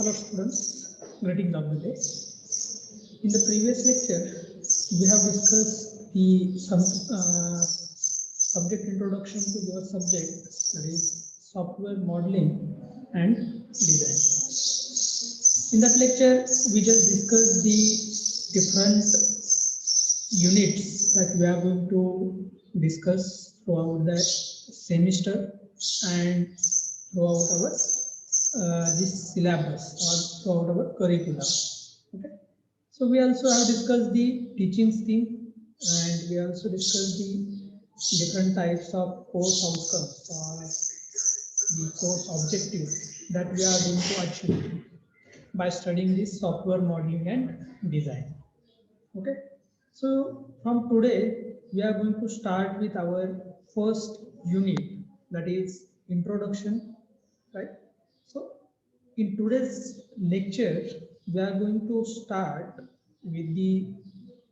Hello students, greetings of the day. In the previous lecture, we have discussed the subject introduction to your subject, that is software modeling and design. In that lecture, we just discussed the different units that we are going to discuss throughout the semester and throughout our this syllabus or throughout our curriculum. Okay. So we also have discussed the teaching scheme, and we also discussed the different types of course outcomes or the course objectives that we are going to achieve by studying this software modeling and design. Okay. So from today, we are going to start with our first unit, that is introduction, right? So in today's lecture, we are going to start with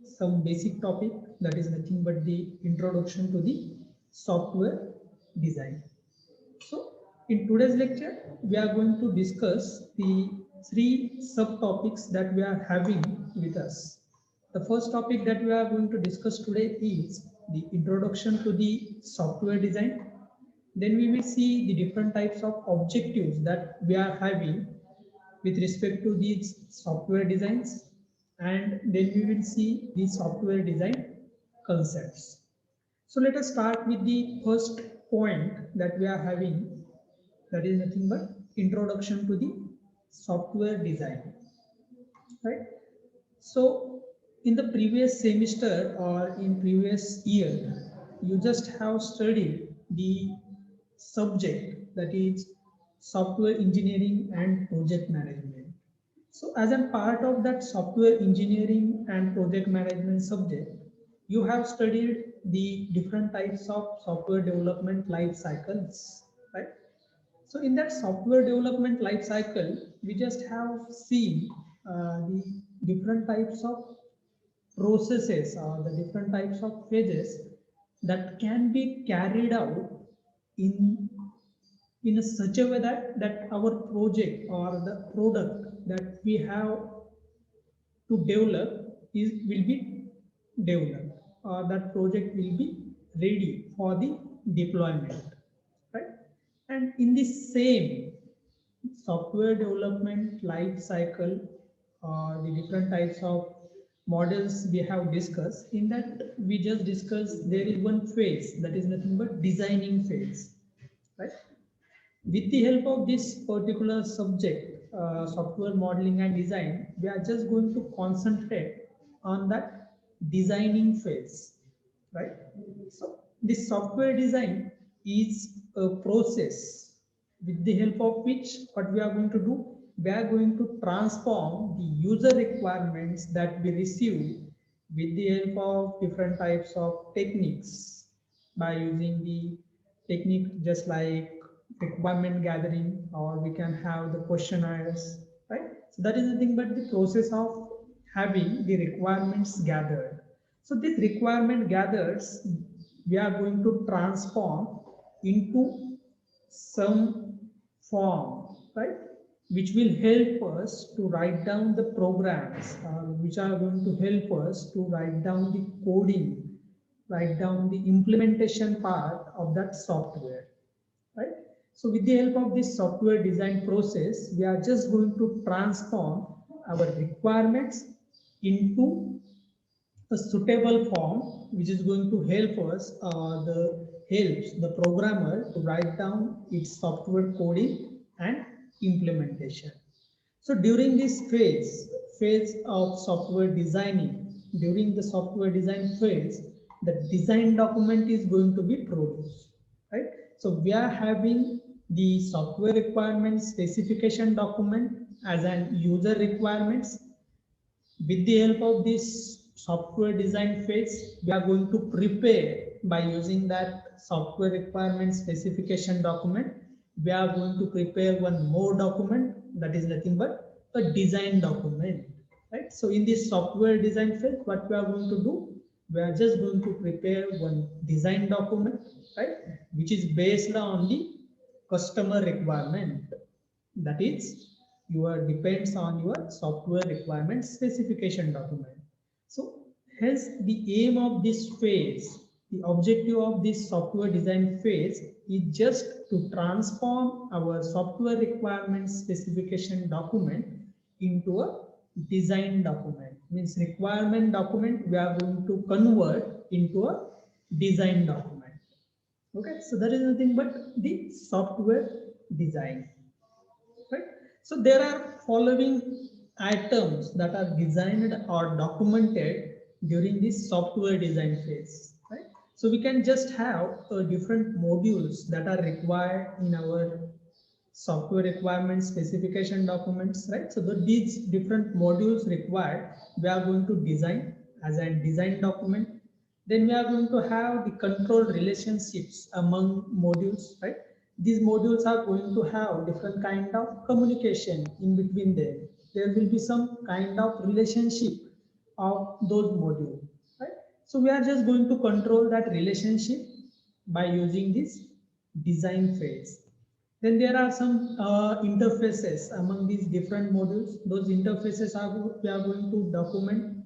some basic topic, that is nothing but the introduction to the software design. So in today's lecture, we are going to discuss the three subtopics that we are having with us. The first topic that we are going to discuss today is the introduction to the software design. Then we will see the different types of objectives that we are having with respect to these software designs, and then we will see the software design concepts. So let us start with the first point that we are having, that is nothing but introduction to the software design, right? So in the previous semester or in previous year, you just have studied the subject, that is software engineering and project management. So as a part of that software engineering and project management subject, you have studied the different types of software development life cycles, right? So in that software development life cycle, we just have seen the different types of processes or the different types of phases that can be carried out in such a way that our project or the product that we have to develop will be developed, or that project will be ready for the deployment, right? And in the same software development life cycle, the different types of models we have discussed, in that we just discussed there is one phase that is nothing but designing phase, right? With the help of this particular subject, software modeling and design, we are just going to concentrate on that designing phase, right? So this software design is a process with the help of which what we are going to do, we are going to transform the user requirements that we receive with the help of different types of techniques, by using the technique just like requirement gathering, or we can have the questionnaires, right? So that is nothing but the process of having the requirements gathered. So this requirement gathers, we are going to transform into some form, right, which will help us to write down the programs, which are going to help us to write down the coding, write down the implementation part of that software, right? So with the help of this software design process, we are just going to transform our requirements into a suitable form, which is going to help us, helps the programmer to write down its software coding and implementation. So during this phase of software designing, during the software design phase, the design document is going to be produced, right? So we are having the software requirements specification document as an user requirements. With the help of this software design phase, we are going to prepare, by using that software requirement specification document, we are going to prepare one more document, that is nothing but a design document, right? So in this software design phase, what we are going to do, we are just going to prepare one design document, right, which is based on the customer requirement, that is your depends on your software requirement specification document. So hence the aim of this phase, the objective of this software design phase is just to transform our software requirement specification document into a design document. Means requirement document we are going to convert into a design document. Okay, so that is nothing but the software design, right? So there are following items that are designed or documented during this software design phase, right? So we can just have different modules that are required in our software requirement specification documents, right? So these different modules required, we are going to design as a design document. Then we are going to have the control relationships among modules, right? These modules are going to have different kind of communication in between them. There will be some kind of relationship of those modules, right? So we are just going to control that relationship by using this design phase. Then there are some interfaces among these different modules. Those interfaces are we are going to document.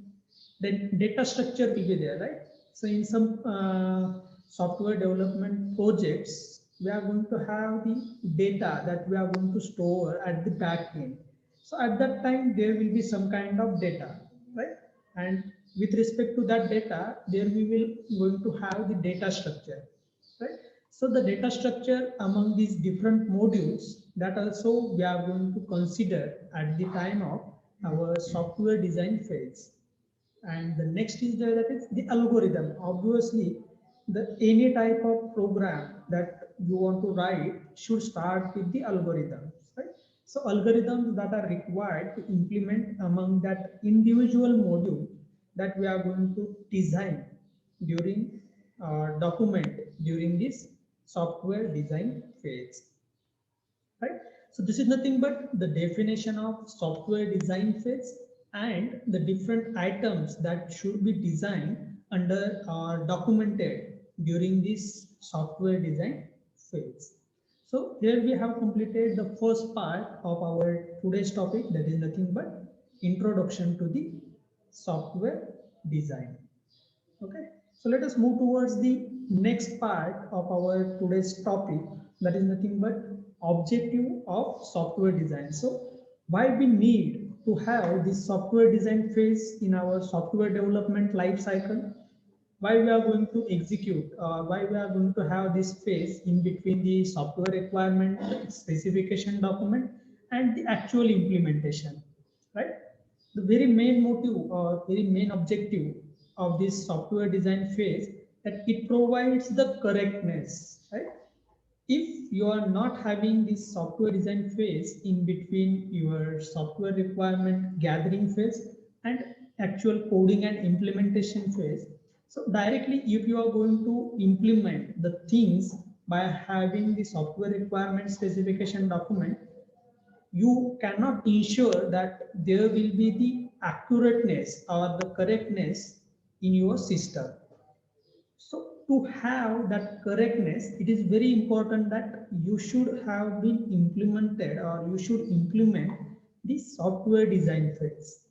Then data structure will be there, right? So in some software development projects, we are going to have the data that we are going to store at the back end. So at that time, there will be some kind of data, right? And with respect to that data, there we will going to have the data structure, right? So the data structure among these different modules, that also we are going to consider at the time of our software design phase. And the next is that is the algorithm. Obviously, the any type of program that you want to write should start with the algorithms, right? So algorithms that are required to implement among that individual module that we are going to design during document during this software design phase, right? So this is nothing but the definition of software design phase and the different items that should be designed under or documented during this software design phase. So here we have completed the first part of our today's topic, that is nothing but introduction to the software design. Okay, so let us move towards the next part of our today's topic, that is nothing but objective of software design. So why we need to have this software design phase in our software development life cycle, why we are going to execute, why we are going to have this phase in between the software requirement specification document and the actual implementation, right? The very main motive or very main objective of this software design phase, that it provides the correctness, right? If you are not having this software design phase in between your software requirement gathering phase and actual coding and implementation phase, so directly if you are going to implement the things by having the software requirement specification document, you cannot ensure that there will be the accurateness or the correctness in your system. So to have that correctness, it is very important that you should have been implemented or you should implement the software design phase,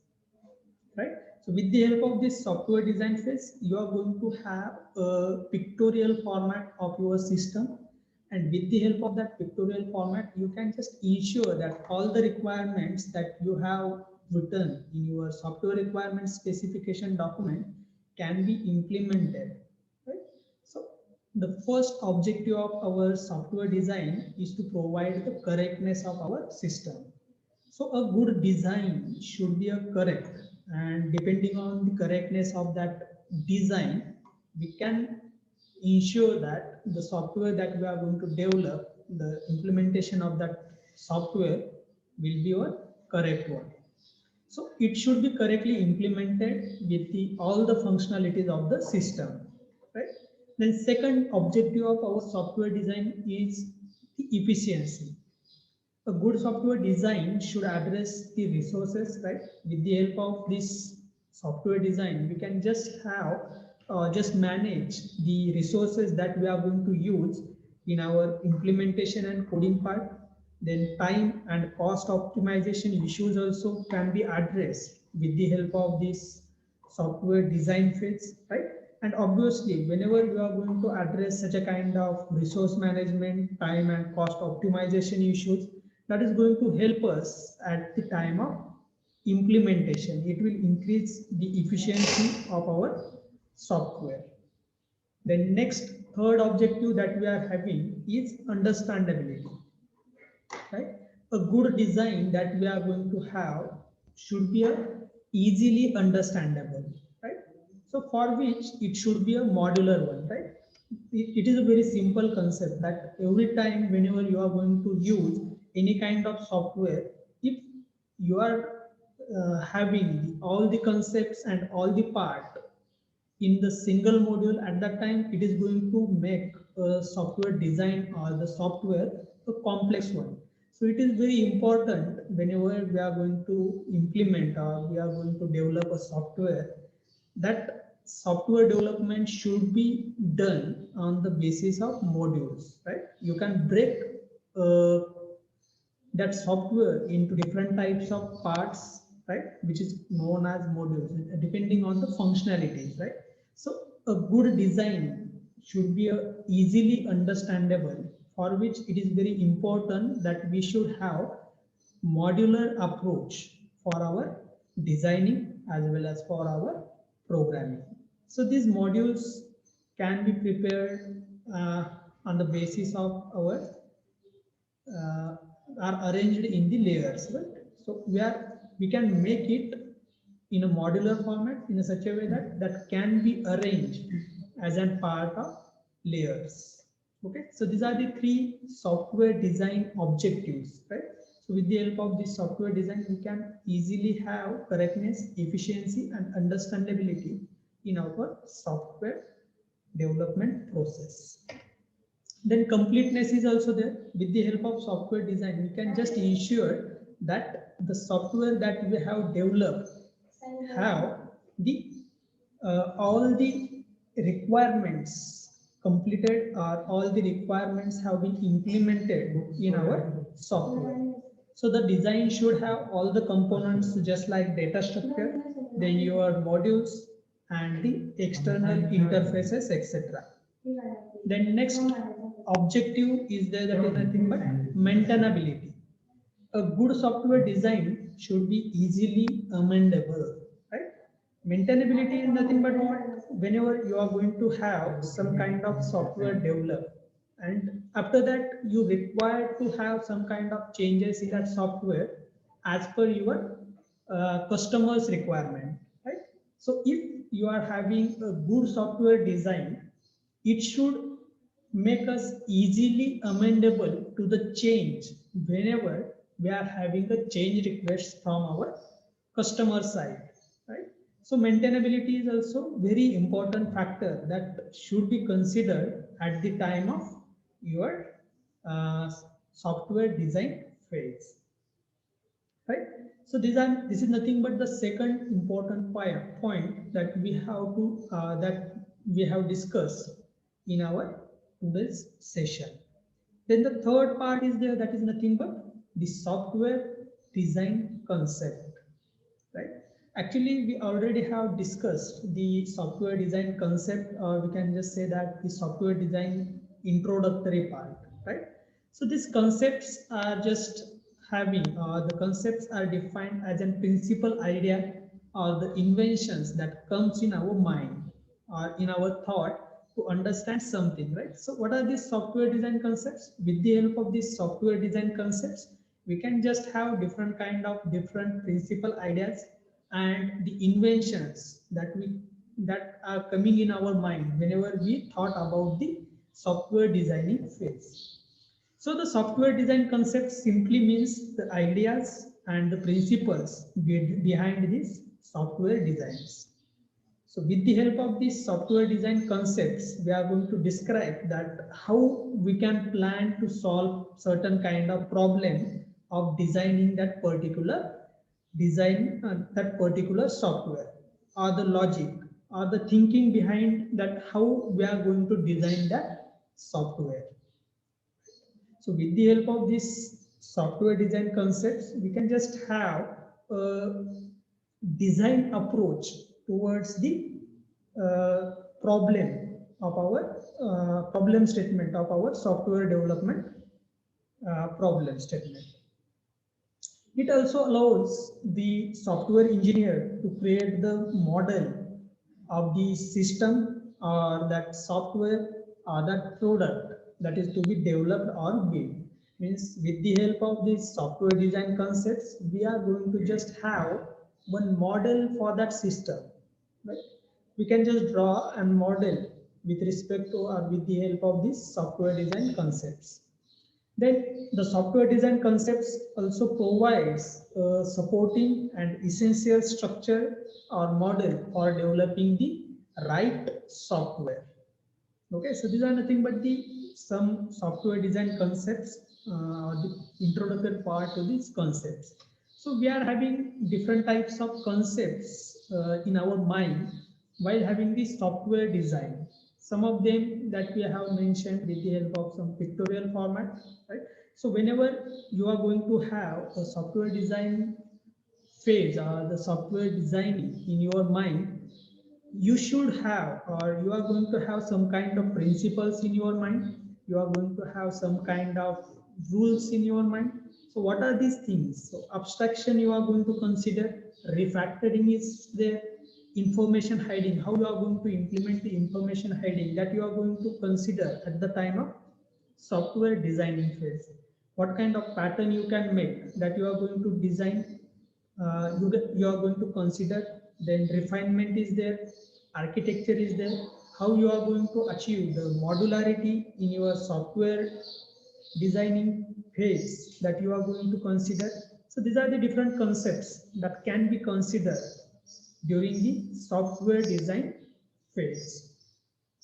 right? So with the help of this software design phase, you are going to have a pictorial format of your system. And with the help of that pictorial format, you can just ensure that all the requirements that you have written in your software requirement specification document can be implemented, right? So the first objective of our software design is to provide the correctness of our system. So a good design should be a correct, and depending on the correctness of that design, we can ensure that the software that we are going to develop, the implementation of that software will be a correct one. So it should be correctly implemented with all the functionalities of the system, right? Then second objective of our software design is the efficiency. A good software design should address the resources, right? With the help of this software design, we can just have just manage the resources that we are going to use in our implementation and coding part. Then time and cost optimization issues also can be addressed with the help of this software design phase, right? And obviously, whenever you are going to address such a kind of resource management, time and cost optimization issues, that is going to help us at the time of implementation. It will increase the efficiency of our software. The next third objective that we are having is understandability, right? A good design that we are going to have should be a easily understandable, right? So for which it should be a modular one, right? It is a very simple concept that every time whenever you are going to use any kind of software, if you are having all the concepts and all the part in the single module, at that time it is going to make a software design or the software a complex one. So it is very important whenever we are going to implement or we are going to develop a software, that software development should be done on the basis of modules, right? You can break uh, that software into different types of parts, right, which is known as modules, depending on the functionalities, right? So a good design should be easily understandable, for which it is very important that we should have modular approach for our designing as well as for our programming. So these modules can be prepared on the basis of our uh, are arranged in the layers, right? So we can make it in a modular format in a such a way that that can be arranged as a part of layers. Okay, so these are the three software design objectives, right? So with the help of this software design, we can easily have correctness, efficiency, and understandability in our software development process. Then completeness is also there. With the help of software design, we can just ensure that the software that we have developed have the all the requirements completed, or all the requirements have been implemented in our software. So the design should have all the components just like data structure, then your modules and the external interfaces, etc. Then next objective is there, that is nothing but maintainability. A good software design should be easily amendable, right? Maintainability is nothing but what? Whenever you are going to have some kind of software developed, and after that you require to have some kind of changes in that software as per your customer's requirement, right? So if you are having a good software design, it should make us easily amendable to the change whenever we are having a change request from our customer side, right? So maintainability is also very important factor that should be considered at the time of your uh, software design phase, right? So this is nothing but the second important point that we have to that we have discussed in our today's session. Then the third part is there, that is nothing but the software design concept, right? Actually, we already have discussed the software design concept, or we can just say that the software design introductory part, right? So these concepts are just having, the concepts are defined as a principal idea or the inventions that comes in our mind or in our thought to understand something, right? So what are these software design concepts? With the help of these software design concepts, we can just have different principal ideas and the inventions that are coming in our mind whenever we thought about the software designing phase. So the software design concept simply means the ideas and the principles behind these software designs. So with the help of these software design concepts, we are going to describe that how we can plan to solve certain kind of problem of designing that particular software, or the logic or the thinking behind that how we are going to design that software. So with the help of this software design concepts, we can just have a design approach towards the problem of our problem statement of our software development problem statement. It also allows the software engineer to create the model of the system or that software or that product that is to be developed or built. Means with the help of these software design concepts, we are going to just have one model for that system. Right? We can just draw a model with respect to or with the help of these software design concepts. Then the software design concepts also provides supporting and essential structure or model for developing the right software. Okay, so these are nothing but the some software design concepts or the introductory part to these concepts. So we are having different types of concepts in our mind while having the software design. Some of them that we have mentioned with the help of some pictorial format, right? So whenever you are going to have a software design phase or the software designing in your mind, you should have or you are going to have some kind of principles in your mind. You are going to have some kind of rules in your mind. So what are these things? So abstraction you are going to consider, refactoring is there, information hiding, how you are going to implement the information hiding, that you are going to consider at the time of software designing phase. What kind of pattern you can make, that you are going to design, you are going to consider. Then refinement is there, architecture is there, how you are going to achieve the modularity in your software designing phase, that you are going to consider. So these are the different concepts that can be considered during the software design phase.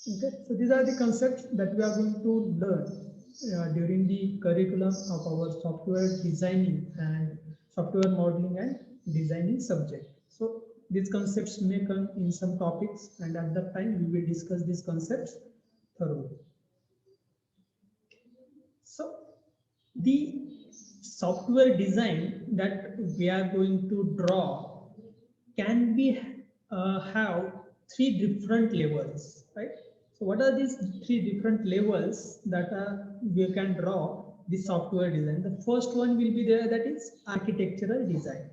Okay, so these are the concepts that we are going to learn during the curriculum of our software designing and software modeling and designing subject. So these concepts may come in some topics, and at that time we will discuss these concepts thoroughly. So the software design that we are going to draw can be have three different levels, right? So what are these three different levels that we can draw the software design? The first one will be there, that is architectural design,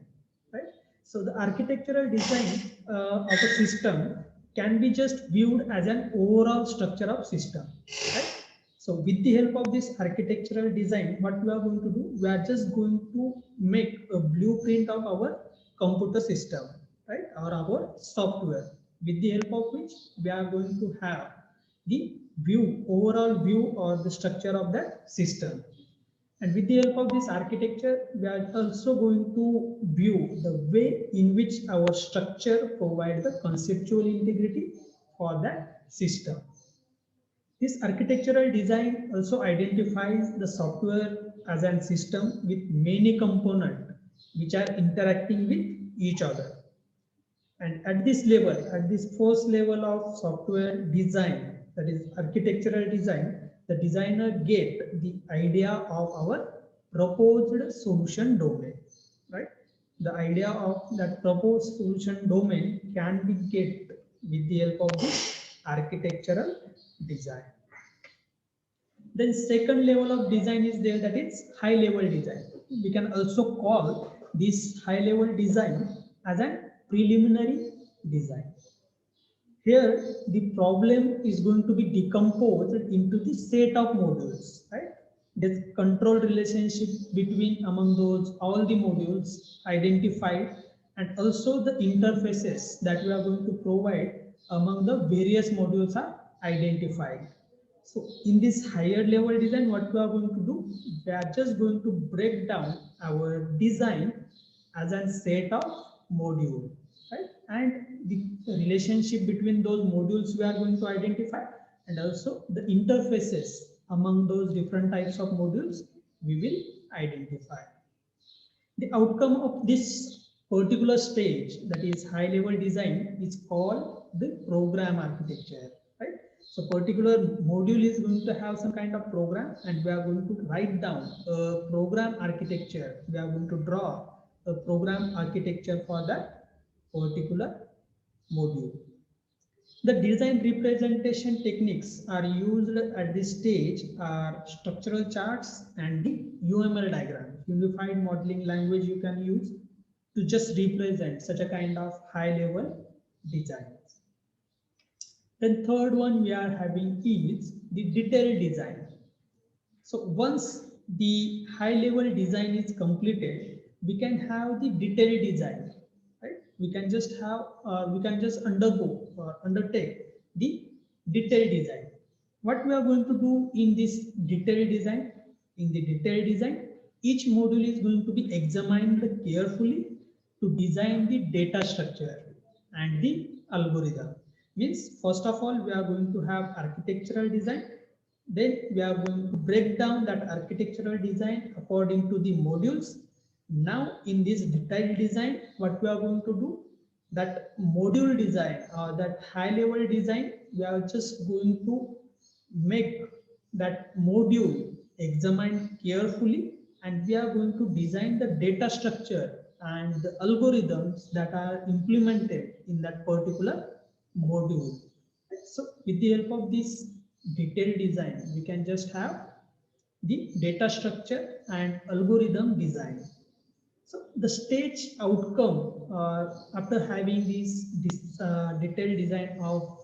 right? So the architectural design of a system can be just viewed as an overall structure of system, right? So with the help of this architectural design, what we are going to do, we are just going to make a blueprint of our computer system, right, or our software, with the help of which we are going to have the view, overall view or the structure of that system. And with the help of this architecture, we are also going to view the way in which our structure provides the conceptual integrity for that system. This architectural design also identifies the software as a system with many components which are interacting with each other. And at this level, at this first level of software design, that is architectural design, the designer get the idea of our proposed solution domain, right? The idea of that proposed solution domain can be get with the help of the architectural design. Then second level of design is there, that is high level design. We can also call this high level design as a preliminary design. Here the problem is going to be decomposed into the set of modules, right? There's control relationship between among those all the modules identified, and also the interfaces that we are going to provide among the various modules are identified. So in this higher level design, what we are going to do, we are just going to break down our design as a set of modules, right? And the relationship between those modules we are going to identify, and also the interfaces among those different types of modules we will identify. The outcome of this particular stage, that is high level design, is called the program architecture, right? So particular module is going to have some kind of program, and we are going to write down a program architecture. We are going to draw a program architecture for that particular module. The design representation techniques are used at this stage are structural charts and the UML diagram. Unified modeling language you can use to just represent such a kind of high level design. Then third one we are having is the detailed design. So once the high level design is completed, we can have the detailed design, right? We can just undergo or undertake the detailed design. What we are going to do in this detailed design? In the detailed design, each module is going to be examined carefully to design the data structure and the algorithm. Means first of all, we are going to have architectural design. Then we are going to break down that architectural design according to the modules. Now in this detailed design, what we are going to do, that module design or that high level design, we are just going to make that module examined carefully, and we are going to design the data structure and the algorithms that are implemented in that particular module. So with the help of this detailed design, we can just have the data structure and algorithm design. So the stage outcome after having this detailed design of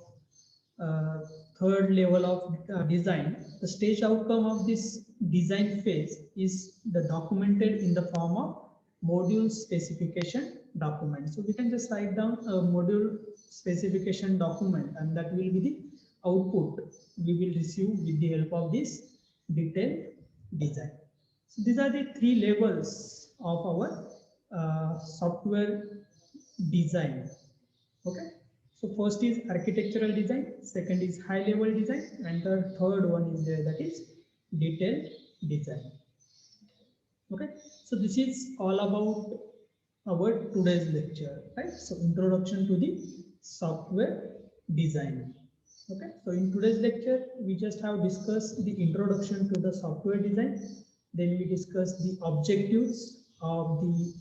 third level of design, the stage outcome of this design phase is documented in the form of module specification document. So we can just write down a module specification document, and that will be the output we will receive with the help of this detailed design. So these are the three levels of our software design. Okay. So first is architectural design, second is high level design, and the third one is there, that is detailed design. Okay. So this is all about our today's lecture, right? So introduction to the software design. Okay. So in today's lecture, we just have discussed the introduction to the software design. Then we discussed the objectives of the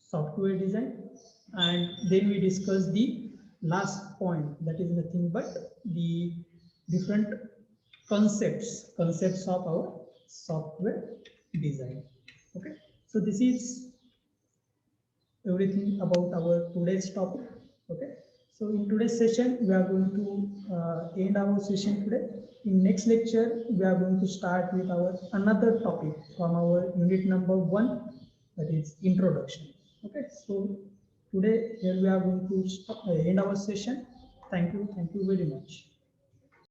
software design, and then we discussed the last point, that is nothing but the different concepts of our software design. Okay, so this is everything about our today's topic. Okay, so in today's session we are going to end our session today. In next lecture we are going to start with our another topic from our unit number 1, that is introduction. Okay, so today here we are going to end our session. Thank you very much.